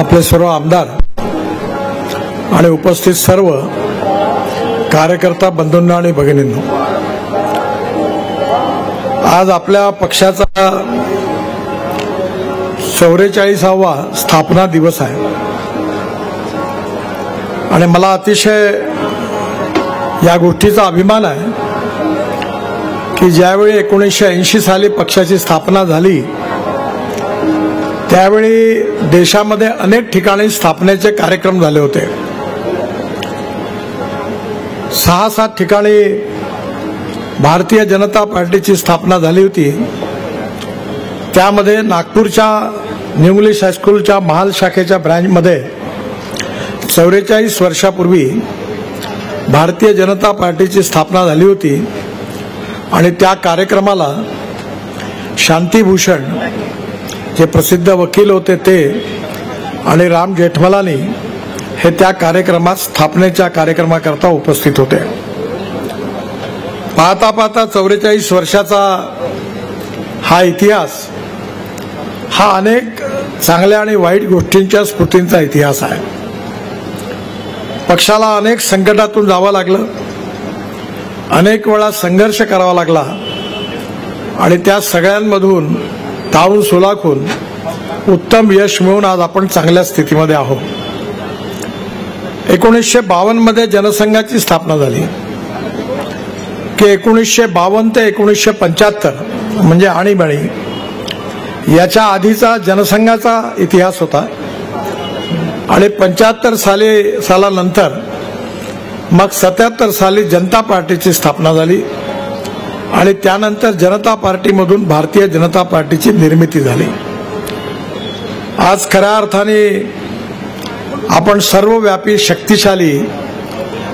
आपले सर्व आमदार आणि उपस्थित सर्व कार्यकर्ता बंधूंना आणि भगिनींनो, आज आपल्या पक्षाचा 44वा स्थापना दिवस आहे आणि मला अतिशय या गोष्टीचा अभिमान आहे की ज्यावेळी 1980 साली पक्षाची स्थापना झाली त्यावेळी देशामध्ये अनेक ठिकाणी स्थापनेचे कार्यक्रम झाले होते। 6-7 ठिकाणी भारतीय जनता पार्टीची स्थापना झाली होती। त्यामध्ये नागपूरच्या न्यू इंग्लिश हायस्कूलच्या महाल शाखेच्या ब्रँचमध्ये 44 वर्षापूर्वी भारतीय जनता पार्टीची स्थापना झाली होती आणि त्या कार्यक्रमाला शांतिभूषण जे प्रसिद्ध वकील होते ते आणि राम जेठमलानी हे त्या कार्यक्रमात स्थापनेच्या कार्यक्रमाकरता उपस्थित होते। पाहता पाहता 44 वर्षाचा हा इतिहास हा अनेक चांगल्या आणि वाईट गोष्टींच्या स्मृतींचा इतिहास आहे। पक्षाला अनेक संकटातून जावं लागलं, अनेक वेळा संघर्ष करावा लागला आणि त्या सगळ्यांमधून ताळून सुलाखून उत्तम यश मिळवून आज आपण चांगल्या स्थितीमध्ये आहोत। 1952 मध्ये जनसंघाची स्थापना झाली की 1952 ते 1975 म्हणजे आणीबाणी याच्या आधीचा जनसंघाचा इतिहास होता आणि 75 सालानंतर मग 77 साली जनता पार्टीची स्थापना झाली आणि त्यानंतर जनता पार्टीमधून भारतीय जनता पार्टीची निर्मिती झाली। आज खऱ्या अर्थाने आपण सर्वव्यापी शक्तिशाली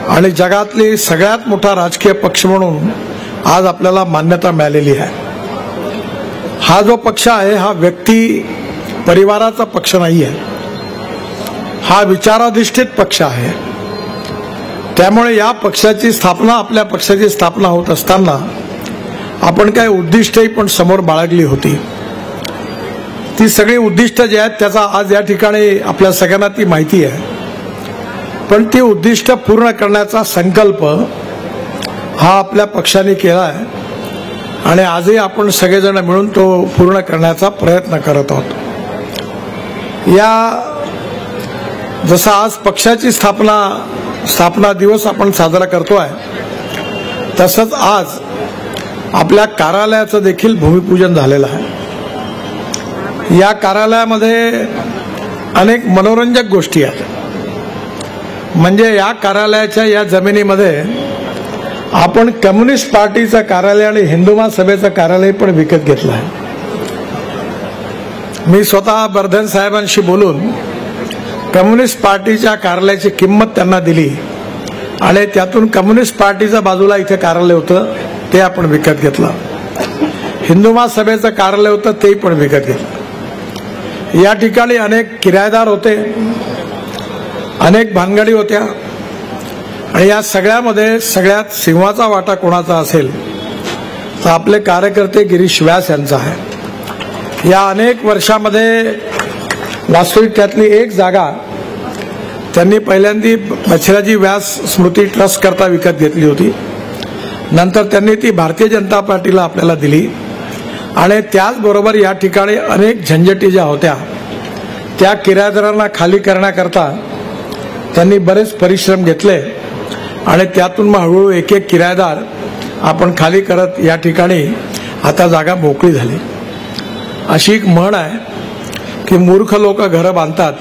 आणि जगातली सगळ्यात मोठा राजकीय पक्ष म्हणून आज आपल्याला मान्यता मिळालेली आहे। हा जो पक्ष आहे हा व्यक्ती परिवाराचा पक्ष नाही आहे, हा विचाराधिष्ठित पक्ष आहे। त्यामुळे या पक्षाची स्थापना आपल्या पक्षाची स्थापना होत असताना आपण काही उद्दिष्टही पण समोर बाळगली होती। ती सगळी उद्दिष्ट जे आहेत त्याचा आज या ठिकाणी आपल्या सगळ्यांना ती माहिती आहे, पण ती उद्दिष्ट पूर्ण करण्याचा संकल्प हा आपल्या पक्षाने केला आहे आणि आजही आपण सगळेजण मिळून तो पूर्ण करण्याचा प्रयत्न करत आहोत। या जसा आज पक्षाची स्थापना दिवस आपण साजरा करतोय तसंच आज आपल्या कार्यालयाचं देखील भूमिपूजन झालेलं आहे। या कार्यालयामध्ये अनेक मनोरंजक गोष्टी आहेत। म्हणजे या कार्यालयाच्या या जमिनीमध्ये आपण कम्युनिस्ट पार्टीचं कार्यालय आणि हिंदू महासभेचं कार्यालय पण विकत घेतलं आहे। मी स्वतः बर्धन साहेबांशी बोलून कम्युनिस्ट पार्टीच्या कार्यालयाची किंमत त्यांना दिली आणि त्यातून कम्युनिस्ट पार्टीच्या बाजूला इथे कार्यालय होतं ते आपण विकत घेतलं। हिंदू महासभेचं कार्यालय होतं तेही पण विकत घेतलं। या ठिकाणी अनेक किरायेदार होते, अनेक भानगडी होत्या आणि या सगळ्यामध्ये सगळ्यात सिंहाचा वाटा कोणाचा असेल तर आपले कार्यकर्ते गिरीश व्यास यांचा आहे। या अनेक वर्षामध्ये वास्तविक त्यातली एक जागा त्यांनी पहिल्यांदा बछराजी व्यास स्मृती ट्रस्ट करता विकत घेतली होती, नंतर त्यांनी ती भारतीय जनता पार्टीला आपल्याला दिली आणि त्याचबरोबर या ठिकाणी अनेक झंझटी ज्या होत्या त्या किरायेदारांना खाली करण्याकरता त्यांनी बरेच परिश्रम घेतले आणि त्यातून मग हळूहळू एक एक किरायेदार आपण खाली करत या ठिकाणी आता जागा मोकळी झाली। अशी एक म्हण आहे की मूर्ख लोक घरं बांधतात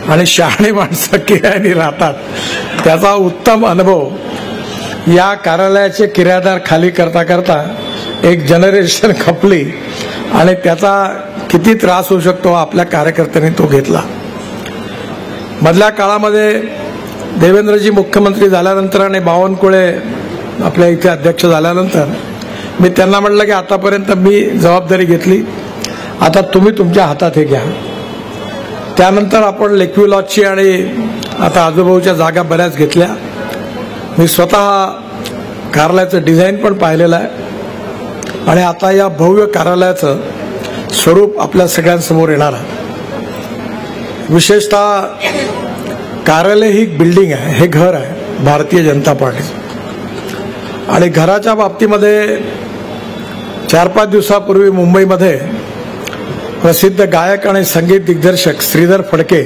आणि शहाणी माणसं किरायाने राहतात। त्याचा उत्तम अनुभव या कार्यालयाचे किरायेदार खाली करता करता एक जनरेशन खपली आणि त्याचा किती त्रास होऊ शकतो आपल्या कार्यकर्त्यांनी तो घेतला। मधल्या काळामध्ये देवेंद्रजी मुख्यमंत्री झाल्यानंतर आणि बावनकुळे आपल्या इथे अध्यक्ष झाल्यानंतर मी त्यांना म्हटलं की आतापर्यंत मी जबाबदारी घेतली, आता तुम्ही तुमच्या हातात हे घ्या। त्यानंतर आपण लेक्व्यू लॉजची आणि आता आजूबाजूच्या जागा बऱ्याच घेतल्या। मी स्वतः कार्यालयाचं डिझाईन पण पाहिलेलं आहे आणि आता या भव्य कार्यालयाचं स्वरूप आपल्या सगळ्यांसमोर येणार आहे। विशेषतः कार्यालय ही बिल्डिंग आहे, हे घर आहे भारतीय जनता पार्टीचं. आणि घराच्या बाबतीमध्ये 4-5 दिवसापूर्वी मुंबईमध्ये प्रसिद्ध गायक आणि संगीत दिग्दर्शक श्रीधर फडके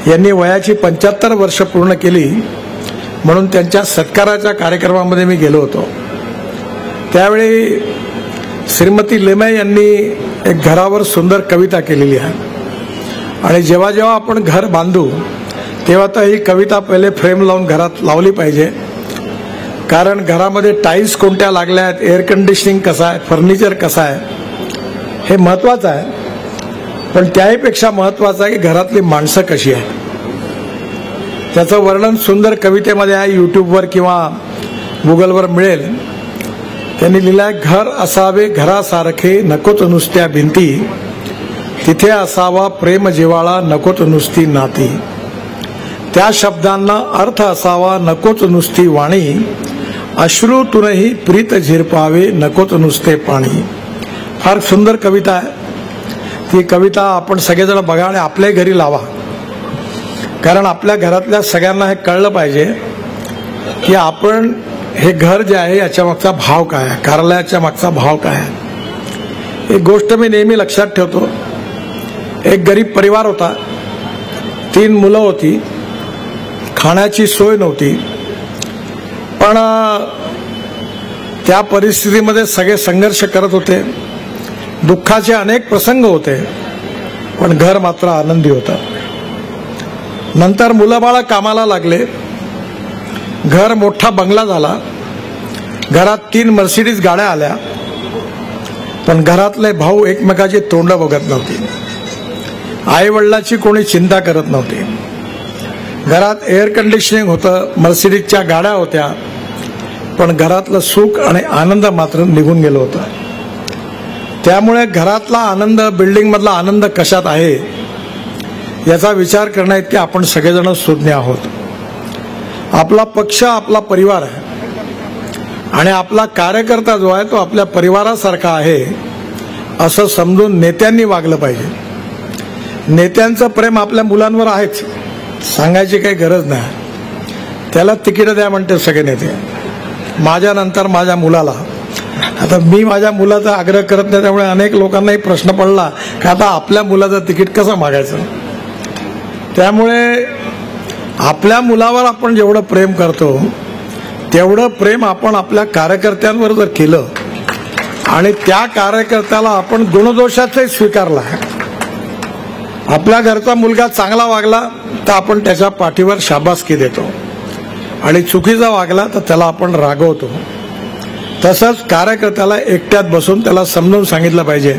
यांनी वयाची 75 वर्ष पूर्ण केली म्हणून त्यांच्या सत्काराच्या कार्यक्रमामध्ये मी गेलो होतो. त्यावेळी श्रीमती लेमय यांनी एक घरावर सुंदर कविता केलेली आहे. आणि जेव्हा जेव्हा आपण घर बांधू तेव्हा तर ही कविता पहिले फ्रेम लावून घरात लावली पाहिजे. कारण घरामध्ये टाईल्स कोणत्या लागल्या आहेत, एअर कंडिशनिंग कसं आहे, फर्निचर कसं आहे, हे महत्वाचं आहे. पण त्याहीपेक्षा महत्वाचं आहे की घरातली माणसं कशी आहेत. त्याचं वर्णन सुंदर कवितेमध्ये आहे, यूट्यूबवर किंवा गुगलवर मिळेल. त्यांनी लिहिलंय, घर असावे घरासारखे नकोत नुसत्या भिंती, तिथे असावा प्रेम जिव्हाळा नकोत नुसती नाती, त्या शब्दांना अर्थ असावा नकोच नुसती वाणी, अश्रूतूनही प्रीत झिरपावे नकोत नुसते पाणी. फार सुंदर कविता आहे. ती कविता आपण सगळेजण बघा आणि आपल्या घरी लावा. कारण आपल्या घरातल्या सगळ्यांना हे कळलं पाहिजे की आपण हे घर जे आहे याच्या मागचा भाव काय आहे, कार्यालयाच्या मागचा भाव काय आहे. एक गोष्ट मी नेहमी लक्षात ठेवतो. एक गरीब परिवार होता, 3 मुलं होती, खाण्याची सोय नव्हती. पण त्या परिस्थितीमध्ये सगळे संघर्ष करत होते. दुःखाचे अनेक प्रसंग होते, पण घर मात्र आनंदी होतं. नंतर मुलं बाळं कामाला लागले, घर मोठा बंगला झाला, घरात 3 मर्सिडीज गाड्या आल्या. पण घरातले भाऊ एकमेकाची तोंड बघत नव्हती. आई वडिलाची कोणी चिंता करत नव्हती. घरात एअर कंडिशनिंग होतं, मर्सिडीजच्या गाड्या होत्या, पण घरातलं सुख आणि आनंद मात्र निघून गेलं होतं. त्यामुळे घरातला आनंद, बिल्डिंग मधला आनंद कशात आहे याचा विचार करण्याइतके आपण सगळेजण सुज्ञ आहोत. आपला पक्ष आपला परिवार आहे आणि आपला कार्यकर्ता जो आहे तो आपल्या परिवारासारखा आहे असं समजून नेत्यांनी वागलं पाहिजे. नेत्यांचं प्रेम आपल्या मुलांवर आहेच, सांगायची काही गरज नाही. त्याला तिकीट द्या म्हणते सगळे नेते. माझ्यानंतर माझ्या मुलाला, आता मी माझ्या मुलाचा आग्रह करत नाही, त्यामुळे अनेक लोकांनाही प्रश्न पडला की आता आपल्या मुलाचं तिकीट कसं मागायचं. त्यामुळे आपल्या मुलावर आपण जेवढं प्रेम करतो तेवढं प्रेम आपण आपल्या कार्यकर्त्यांवर जर केलं आणि त्या कार्यकर्त्याला आपण गुणदोषाचाही स्वीकारला, आपल्या घरचा मुलगा चांगला वागला तर आपण त्याच्या पाठीवर शाबासकी देतो आणि चुकीचा वागला तर त्याला आपण रागवतो. तसंच कार्यकर्त्याला एकट्यात बसून त्याला समजून सांगितलं पाहिजे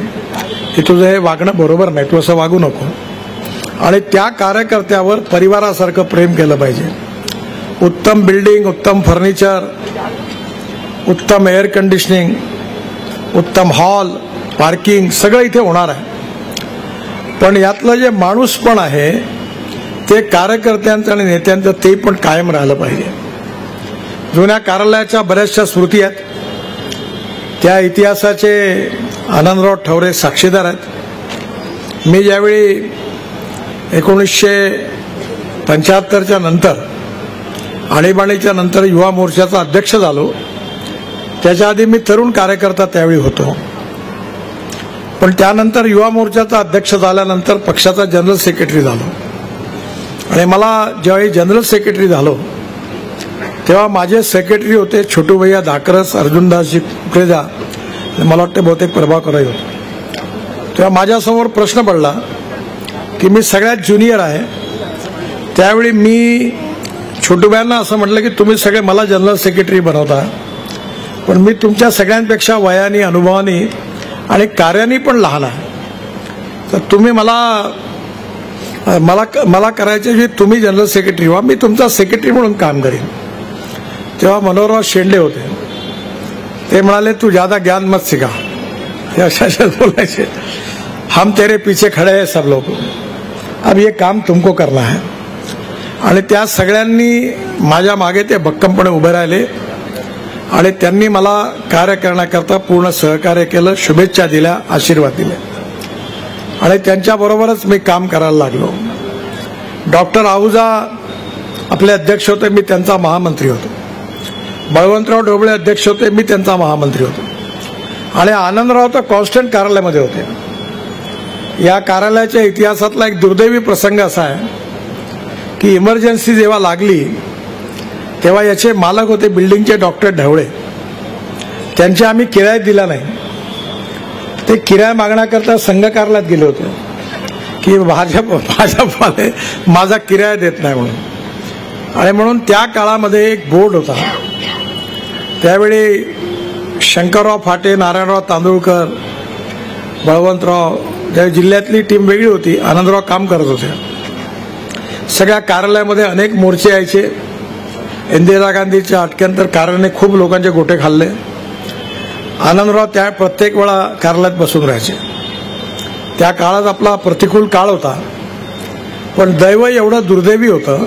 की तुझं हे वागणं बरोबर नाही, तू असं वागू नको. आणि त्या कार्यकर्त्यावर परिवारासारखं प्रेम केलं पाहिजे. उत्तम बिल्डिंग, उत्तम फर्निचर, उत्तम एअर कंडिशनिंग, उत्तम हॉल, पार्किंग सगळं इथे होणार आहे. पण यातलं जे माणूस पण आहे ते कार्यकर्त्यांचं आणि नेत्यांचं ते पण कायम राहिलं पाहिजे. जुन्या कार्यालयाच्या बऱ्याचशा स्मृती आहेत, त्या इतिहासाचे आनंदराव ठवरे साक्षीदार आहेत. मी ज्यावेळी 1975च्या नंतर आणीबाणीच्या नंतर युवा मोर्चाचा अध्यक्ष झालो, त्याच्या आधी मी तरुण कार्यकर्ता त्यावेळी होतो. पण त्यानंतर युवा मोर्चाचा अध्यक्ष झाल्यानंतर पक्षाचा जनरल सेक्रेटरी झालो. आणि मला ज्यावेळी जनरल सेक्रेटरी झालो तेव्हा माझे सेक्रेटरी होते छोटू भैया धाकरस, अर्जुनदासजी कुकरेजा, मला वाटतं बहुतेक प्रभाकरही होते. तेव्हा माझ्यासमोर प्रश्न पडला की मी सगळ्यात ज्युनियर आहे. त्यावेळी मी छोटूबाईंना असं म्हटलं की तुम्ही सगळे मला जनरल सेक्रेटरी बनवता, पण मी तुमच्या सगळ्यांपेक्षा वयाने, अनुभवाने आणि कार्याने पण लहान आहे, तर तुम्ही मला करायचे की तुम्ही जनरल सेक्रेटरी व्हा, मी तुमचा सेक्रेटरी म्हणून काम करेन. तेव्हा मनोहरराव शेंडे होते, ते म्हणाले तू ज्यादा ज्ञान मत सिखा, ते अशा बोलायचे, हम तेरे पीछे खड़े हैं सब लोग, अब ये काम तुमको करना है. आणि त्या सगळ्यांनी माझ्या मागे ते भक्कमपणे उभे राहिले आणि त्यांनी मला कार्य करण्याकरता पूर्ण सहकार्य केलं, शुभेच्छा दिल्या, आशीर्वाद दिले आणि त्यांच्याबरोबरच मी काम करायला लागलो. डॉक्टर आहूजा आपले अध्यक्ष होते, मी त्यांचा महामंत्री होतो. बळवंतराव ढोबळे अध्यक्ष होते, मी त्यांचा महामंत्री होतो. आणि आनंदराव तर कॉन्स्टंट कार्यालयामध्ये होते. या कार्यालयाच्या इतिहासातला एक दुर्दैवी प्रसंग असा आहे की इमर्जन्सी जेव्हा लागली तेव्हा याचे मालक होते बिल्डिंगचे डॉक्टर ढवळे. त्यांचे आम्ही किराया दिला नाही. ते किराया मागण्याकरता संघ कार्यालयात गेले होते की भाजपवाले माझा किराया देत नाही म्हणून. आणि म्हणून त्या काळामध्ये एक बोर्ड होता. त्यावेळी शंकरराव फाटे, नारायणराव तांदुळकर, बळवंतराव, त्या जिल्ह्यातली टीम वेगळी होती. आनंदराव काम करत होते. सगळ्या कार्यालयामध्ये अनेक मोर्चे यायचे. इंदिरा गांधीच्या अटकेनंतर कार्यालयाने खूप लोकांचे गोटे खाल्ले. आनंदराव त्या प्रत्येक वेळा कार्यालयात बसून राहायचे. त्या काळात आपला प्रतिकूल काळ होता. पण दैव एवढं दुर्दैवी होतं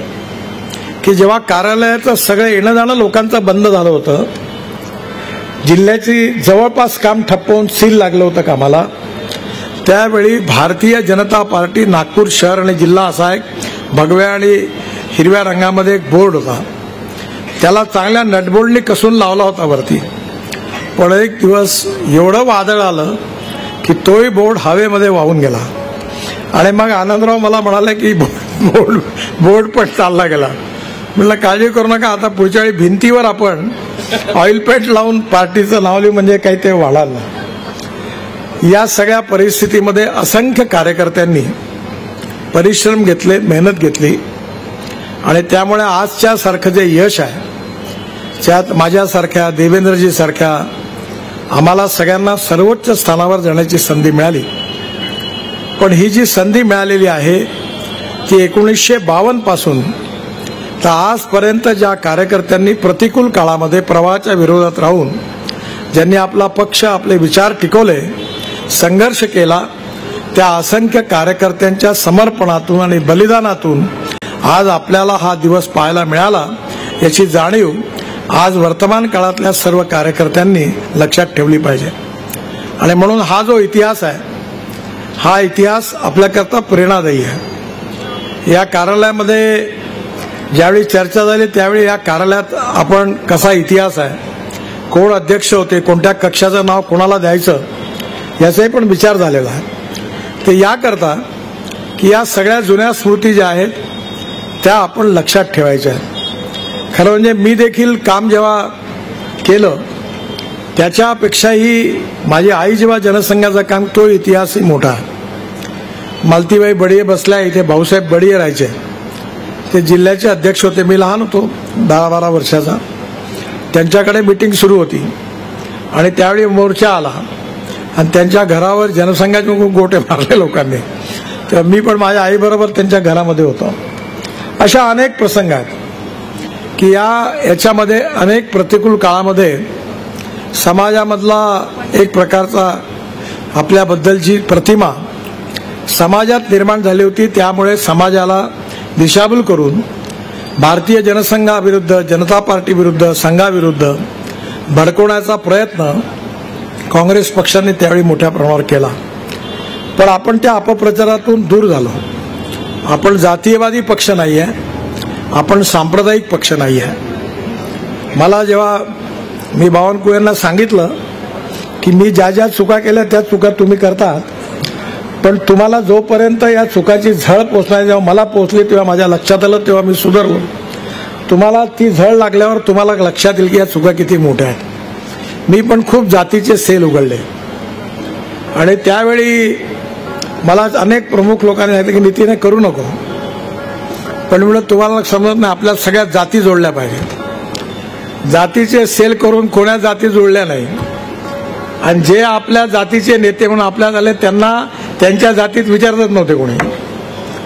की जेव्हा कार्यालयाचं सगळं येणं जाणं लोकांचं बंद झालं होतं, जिल्ह्याची जवळपास काम ठप्प होऊन सील लागलं होतं कामाला, त्यावेळी भारतीय जनता पार्टी नागपूर शहर आणि जिल्हा असा एक भगव्या आणि हिरव्या रंगामध्ये एक बोर्ड होता. त्याला चांगल्या नटबोल्डनी कसून लावला होता वरती. पण एक दिवस एवढं वादळ आलं की तोही बोर्ड हवेमध्ये वाहून गेला. आणि मग आनंदराव मला म्हणाले की बोर्ड पण चालला गेला. म्हटलं काळजी करू नका, आता पुढच्या वेळी भिंतीवर आपण ऑइल पेंट लावून पार्टीचं नाव लिहू म्हणजे काही ते वाढणार नाही. या सगळ्या परिस्थितीमध्ये असंख्य कार्यकर्त्यांनी परिश्रम घेतले, मेहनत घेतली. आणि त्यामुळे आजच्या सारखं जे यश आहे त्यात माझ्यासारख्या, देवेंद्रजी सारख्या आम्हाला सगळ्यांना सर्वोच्च स्थानावर जाण्याची संधी मिळाली. पण ही जी संधी मिळालेली आहे ती 1952 पासून तर आजपर्यंत ज्या कार्यकर्त्यांनी प्रतिकूल काळामध्ये प्रवाहाच्या विरोधात राहून ज्यांनी आपला पक्ष, आपले विचार टिकवले, संघर्ष केला, त्या असंख्य कार्यकर्त्यांच्या समर्पणातून आणि बलिदानातून आज आपल्याला हा दिवस पाहायला मिळाला. याची जाणीव आज वर्तमान काळातल्या सर्व कार्यकर्त्यांनी लक्षात ठेवली पाहिजे. आणि म्हणून हा जो इतिहास आहे, हा इतिहास आपल्याकरता प्रेरणादायी आहे. या कार्यालयामध्ये ज्यावेळी चर्चा झाली त्यावेळी या कार्यालयात आपण कसा इतिहास आहे, कोण अध्यक्ष होते, कोणत्या कक्षाचं नाव कोणाला द्यायचं, याचाही पण विचार झालेला आहे. ते याकरता की या सगळ्या जुन्या स्मृती ज्या आहेत त्या आपण लक्षात ठेवायच्या आहेत. खरं म्हणजे मी देखील काम जेव्हा केलं त्याच्यापेक्षाही माझी आई जेव्हा जनसंघाचं काम, तो इतिहासही मोठा आहे. मालतीबाई बडिये बसल्या इथे, भाऊसाहेब बडिये राहायचे, ते जिल्ह्याचे अध्यक्ष होते. मी लहान होतो, 10-12 वर्षाचा. त्यांच्याकडे मीटिंग सुरू होती आणि त्यावेळी मोर्चा आला आणि त्यांच्या घरावर जनसंघाचे गोटे मारले लोकांनी. तेव्हा मी पण माझ्या आईबरोबर त्यांच्या घरामध्ये होतो. अशा अनेक प्रसंग आहेत की याच्यामध्ये अनेक प्रतिकूल काळामध्ये समाजामधला एक प्रकारचा आपल्याबद्दलची प्रतिमा समाजात निर्माण झाली होती. त्यामुळे समाजाला दिशाभूल करून भारतीय जनसंघाविरुद्ध, जनता पार्टी विरुद्ध, संघाविरुद्ध भडकवण्याचा प्रयत्न काँग्रेस पक्षाने त्यावेळी मोठ्या प्रमाणावर केला. पण आपण त्या अपप्रचारातून दूर झालो. आपण जातीयवादी पक्ष नाही आहे, आपण सांप्रदायिक पक्ष नाही आहे. मला जेव्हा मी बावनकुळेंना सांगितलं की मी ज्या ज्या चुका केल्या त्या चुका तुम्ही करतात, पण तुम्हाला जोपर्यंत या चुकाची झळ पोचणार, जेव्हा मला पोचली तेव्हा माझ्या लक्षात आलं, तेव्हा मी सुधारलो. तुम्हाला ती झळ लागल्यावर तुम्हाला लक्षात येईल की या चुका किती मोठ्या आहेत. मी पण खूप जातीचे सेल उघडले आणि त्यावेळी मला अनेक प्रमुख लोकांनी सांगितलं की नितीने करू नको. पण म्हणून तुम्हाला समजत नाही, आपल्या सगळ्या जाती जोडल्या पाहिजेत. जातीचे सेल करून कोणा जाती जोडल्या नाही. आणि जे आपल्या जातीचे नेते म्हणून आपल्यात आले त्यांना त्यांच्या जातीत विचारतच नव्हते कोणी.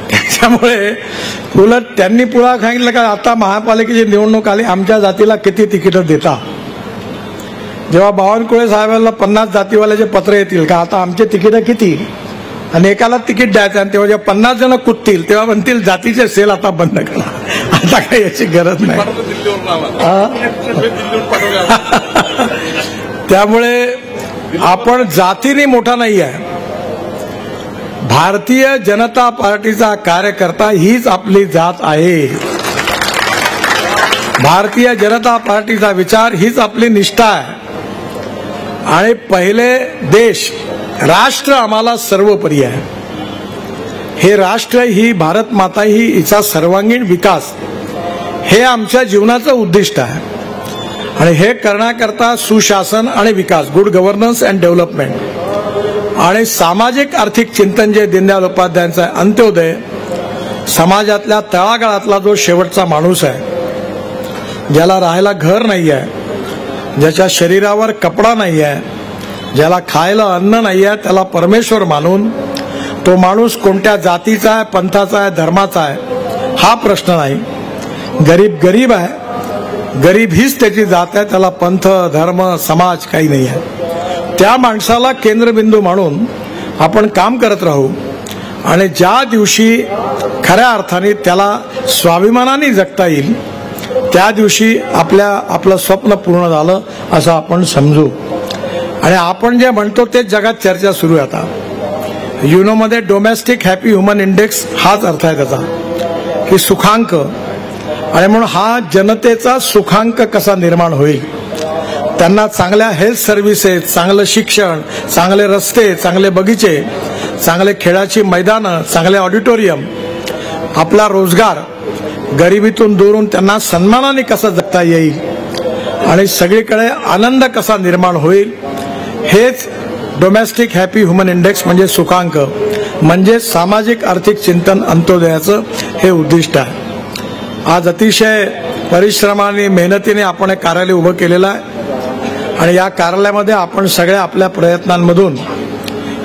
त्याच्यामुळे उलट त्यांनी पुढे सांगितलं का आता महापालिकेची निवडणूक आली, आमच्या जातीला किती तिकीटं देता. जेव्हा बावनकुळे साहेबांना 50 जातीवाल्याचे पत्र येतील का आता आमचे तिकीटं किती आणि एकाला तिकीट द्यायचं, आणि तेव्हा जेव्हा 50 जण कुदतील तेव्हा म्हणतील जातीचे सेल आता बंद करा. आता काही याची गरज नाही. त्यामुळे आपण जातीने मोठा नाही आहे, भारतीय जनता पार्टीचा कार्यकर्ता हीच आपली जात आहे. भारतीय जनता पार्टीचा विचार हीच आपली निष्ठा आहे. आणि पहिले देश राष्ट्र आम्हाला सर्वोपरी आहे. हे राष्ट्र ही भारत माता ही हिचा सर्वांगीण विकास हे आमच्या जीवनाचं उद्दिष्ट आहे. आणि हे करण्याकरता सुशासन आणि विकास, गुड गव्हर्नन्स अँड डेव्हलपमेंट आणि सामाजिक आर्थिक चिंतन जे दीनदयाल उपाध्यायांचा अंत्योदय, समाजातल्या तळागाळातला जो शेवटचा माणूस आहे, ज्याला राहायला घर नाही आहे, ज्याच्या शरीरावर कपडा नाही आहे, ज्याला खायला अन्न नाही आहे, त्याला परमेश्वर मानून तो माणूस कोणत्या जातीचा आहे, पंथाचा आहे, धर्माचा आहे हा प्रश्न नाही. गरीब गरीब आहे, गरीब हीच त्याची जात आहे, त्याला पंथ धर्म समाज काही नाही आहे. त्या माणसाला केंद्रबिंदू मानून आपण काम करत राहू. आणि ज्या दिवशी खऱ्या अर्थाने त्याला स्वाभिमानाने जगता येईल त्या दिवशी आपलं स्वप्न पूर्ण झालं असं आपण समजू. आणि आपण जे म्हणतो ते जगात चर्चा सुरू आहे आता. युनोमध्ये डोमेस्टिक हॅपी ह्युमन इंडेक्स हाच अर्थ आहे त्याचा, की सुखांक. आणि म्हणून हा जनतेचा सुखांक कसा निर्माण होईल, त्यांना चांगल्या हेल्थ सर्व्हिसेस, चांगलं शिक्षण, चांगले रस्ते, चांगले बगीचे, चांगले खेळाची मैदानं, चांगले ऑडिटोरियम, आपला रोजगार, गरिबीतून दूर होऊन त्यांना सन्मानाने कसं जगता येईल आणि सगळीकडे आनंद कसा निर्माण होईल, हेच डोमेस्टिक हॅपी ह्युमन इंडेक्स म्हणजे सुखांक, म्हणजे सामाजिक आर्थिक चिंतन अंत्योदयाचं हे उद्दिष्ट आहे. आज अतिशय परिश्रमाने मेहनतीने आपण एक कार्यालय उभं केलेलं आहे. आणि या कार्यालयामध्ये आपण सगळ्या आपल्या प्रयत्नांमधून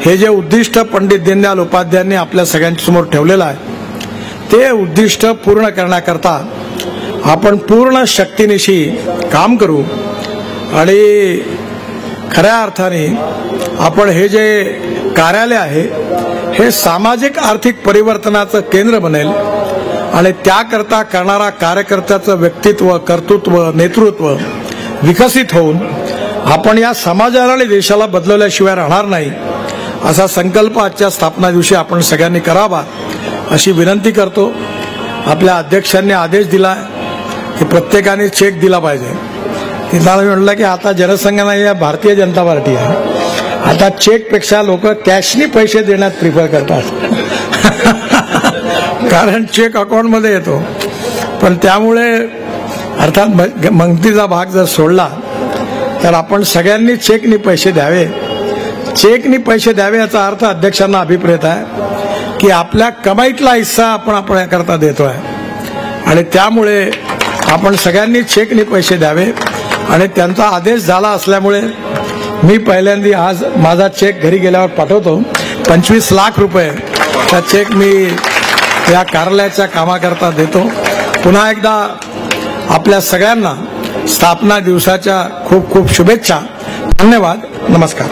हे जे उद्दिष्ट पंडित दीनदयाल उपाध्यायांनी आपल्या सगळ्यांसमोर ठेवलेलं आहे ते उद्दिष्ट पूर्ण करण्याकरता आपण पूर्ण शक्तीनिशी काम करू. आणि खऱ्या अर्थाने आपण हे जे कार्यालय आहे हे सामाजिक आर्थिक परिवर्तनाचं केंद्र बनेल. आणि त्याकरता करणारा कार्यकर्त्याचं व्यक्तित्व, कर्तृत्व, नेतृत्व विकसित होऊन आपण या समाजाला आणि देशाला बदलवल्याशिवाय राहणार नाही असा संकल्प आजच्या स्थापना दिवशी आपण सगळ्यांनी करावा अशी विनंती करतो. आपल्या अध्यक्षांनी आदेश दिला की प्रत्येकाने चेक दिला पाहिजे. तिथं म्हटलं की आता जनसंघ नाही आहे, भारतीय जनता पार्टी आहे. आता चेकपेक्षा लोक कॅशनी पैसे देण्यात प्रिफर करतात कारण चेक अकाउंटमध्ये येतो. पण त्यामुळे अर्थात मंगतीचा भाग जर सोडला तर आपण सगळ्यांनी चेकनी पैसे द्यावे. चेकनी पैसे द्यावे याचा अर्थ अध्यक्षांना अभिप्रेत आहे की आपल्या कमाईतला हिस्सा आपण याकरता देतोय. आणि त्यामुळे आपण सगळ्यांनी चेकनी पैसे द्यावे. आणि त्यांचा आदेश झाला असल्यामुळे मी पहिल्यांदा आज माझा चेक घरी गेल्यावर पाठवतो. 25 लाख रुपये चा चेक मी या कार्यालयाच्या कामाकरता देतो. पुन्हा एकदा आपल्या सगळ्यांना स्थापना दिवसाच्या खूप खूप शुभेच्छा. धन्यवाद. नमस्कार.